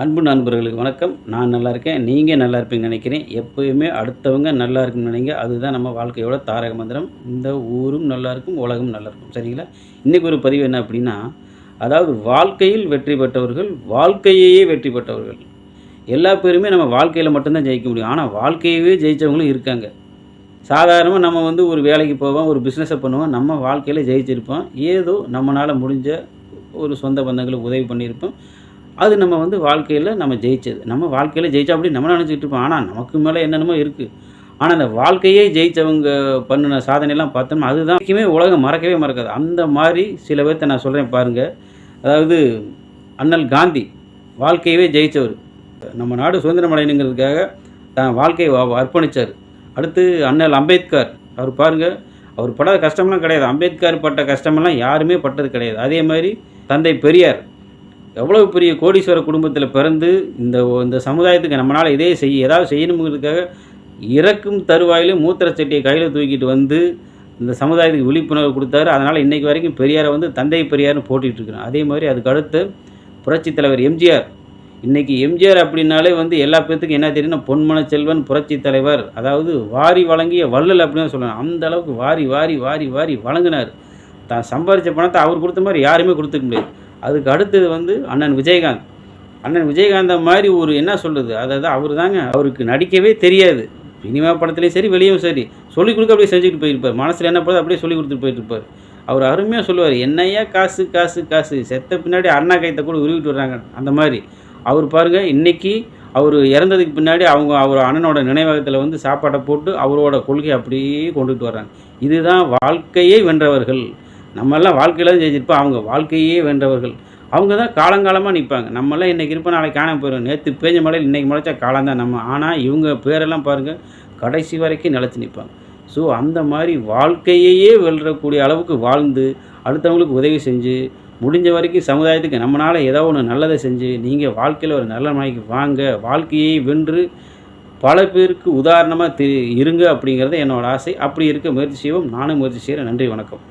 அன்பு நண்பர்களுக்கு வணக்கம். நான் நல்லா இருக்கேன். நீங்கள் நல்லா இருப்பீங்கன்னு நினைக்கிறேன். எப்பயுமே அடுத்தவங்க நல்லா இருக்குன்னு நினைங்க. அதுதான் நம்ம வாழ்க்கையோட தாரக மந்திரம். இந்த ஊரும் நல்லாயிருக்கும், உலகம் நல்லாயிருக்கும். சரிங்களா? இன்றைக்கி ஒரு பதிவு என்ன அப்படின்னா, அதாவது வாழ்க்கையில் வெற்றி பெற்றவர்கள், வாழ்க்கையையே வெற்றி பெற்றவர்கள். எல்லா பேருமே நம்ம வாழ்க்கையில் மட்டும்தான் ஜெயிக்க முடியும். ஆனால் வாழ்க்கையவே ஜெயித்தவங்களும் இருக்காங்க. சாதாரணமாக நம்ம ஒரு வேலைக்கு போவோம், ஒரு பிஸ்னஸை பண்ணுவோம், நம்ம வாழ்க்கையில் ஜெயிச்சிருப்போம். ஏதோ நம்மளால் முடிஞ்ச ஒரு சொந்த பந்தங்களுக்கு உதவி பண்ணியிருப்போம். அது நம்ம வாழ்க்கையில் நம்ம ஜெயிச்சது. நம்ம வாழ்க்கையில் ஜெயிச்சா அப்படி நம்ம நினச்சிக்கிட்டு இருப்போம். ஆனால் நமக்கு மேலே என்னென்னமோ இருக்குது. ஆனால் அந்த வாழ்க்கையே ஜெயித்தவங்க பண்ணின சாதனையெல்லாம் பார்த்தோம்னா அதுதான் என்றைக்குமே உலகம் மறக்கவே மறக்காது. அந்த மாதிரி சில பேர்த்த நான் சொல்கிறேன் பாருங்கள். அதாவது அண்ணல் காந்தி வாழ்க்கையவே ஜெயித்தவர். நம்ம நாடு சுதந்திரம் அடையணுங்கிறதுக்காக தான் வாழ்க்கையை அர்ப்பணித்தார். அடுத்து அண்ணல் அம்பேத்கர், அவர் பாருங்கள், அவர் படாத கஷ்டமெல்லாம் கிடையாது. அம்பேத்கர் பட்ட கஷ்டமெல்லாம் யாருமே பட்டது கிடையாது. அதே மாதிரி தந்தை பெரியார் எவ்வளோ பெரிய கோடீஸ்வர குடும்பத்தில் பிறந்து இந்த சமுதாயத்துக்கு நம்மளால் ஏதாவது செய்யணுங்கிறதுக்காக இறக்கும் தருவாயிலும் மூத்திரச்சட்டியை கையில் தூக்கிட்டு வந்து இந்த சமுதாயத்துக்கு விழிப்புணர்வு கொடுத்தாரு. அதனால் இன்றைக்கு வரைக்கும் பெரியாரை தந்தை பெரியார்னு போட்டிகிட்ருக்குறோம். அதே மாதிரி அதுக்கு அடுத்து புரட்சித் தலைவர் எம்ஜிஆர். இன்றைக்கி எம்ஜிஆர் அப்படின்னாலே எல்லா பேர்த்துக்கும் என்ன தெரியும்னா, பொன்மன செல்வன், புரட்சி தலைவர், அதாவது வாரி வழங்கிய வள்ளல் அப்படின்னு சொல்லலாம். அந்த அளவுக்கு வாரி வாரி வாரி வாரி வழங்கினார். தான் சம்பாதிச்ச பணத்தை அவர் கொடுத்த மாதிரி யாருமே கொடுத்துக்க முடியாது. அதுக்கு அடுத்தது அண்ணன் விஜயகாந்த். அண்ணன் விஜயகாந்த மாதிரி என்ன சொல்கிறது, அதாவது அவருக்கு நடிக்கவே தெரியாது. சினிமா படத்துலேயும் சரி, வெளியும் சரி, சொல்லிக் கொடுக்க அப்படியே செஞ்சுக்கிட்டு போயிருப்பார். மனசில் என்ன போடுறது அப்படியே சொல்லிக் கொடுத்துட்டு போயிட்டுருப்பார். அவர் அருமையாக சொல்லுவார், என்னையா காசு காசு காசு, செத்த பின்னாடி அண்ணா கைத்தை கூட உருவிட்டு வர்றாங்க. அந்த மாதிரி அவர் பாருங்கள், இன்றைக்கி அவர் இறந்ததுக்கு பின்னாடி அவர் அண்ணனோட நினைவகத்தில் சாப்பாட்டை போட்டு அவரோட கொள்கையை அப்படியே கொண்டுட்டு வர்றாங்க. இதுதான் வாழ்க்கையை வென்றவர்கள். நம்மெல்லாம் வாழ்க்கையில் தான் ஜெயிச்சிருப்போம். அவங்க வாழ்க்கையே வென்றவர்கள். அவங்க தான் காலங்காலமாக நிற்பாங்க. நம்மளாம் இன்றைக்கி இருப்போம், நாளைக்கு காணாமல் போயிடும். நேற்று பேஞ்ச மழையில் இன்றைக்கி முளைச்சா காலம்தான் நம்ம. ஆனால் இவங்க பேரெல்லாம் பாருங்கள், கடைசி வரைக்கும் நிலச்சி நிற்பாங்க. ஸோ அந்த மாதிரி வாழ்க்கையையே வெல்லக்கூடிய அளவுக்கு வாழ்ந்து அடுத்தவங்களுக்கு உதவி செஞ்சு முடிஞ்ச வரைக்கும் சமுதாயத்துக்கு நம்மளால் ஏதோ ஒன்று நல்லதை செஞ்சு நீங்கள் வாழ்க்கையில் ஒரு நல்ல நிலைமைக்கு வாங்க. வாழ்க்கையை வென்று பல பேருக்கு உதாரணமாக இருங்க அப்படிங்கிறது என்னோடய ஆசை. அப்படி இருக்க முயற்சி செய்வோம். நானும் முயற்சி செய்கிறேன். நன்றி, வணக்கம்.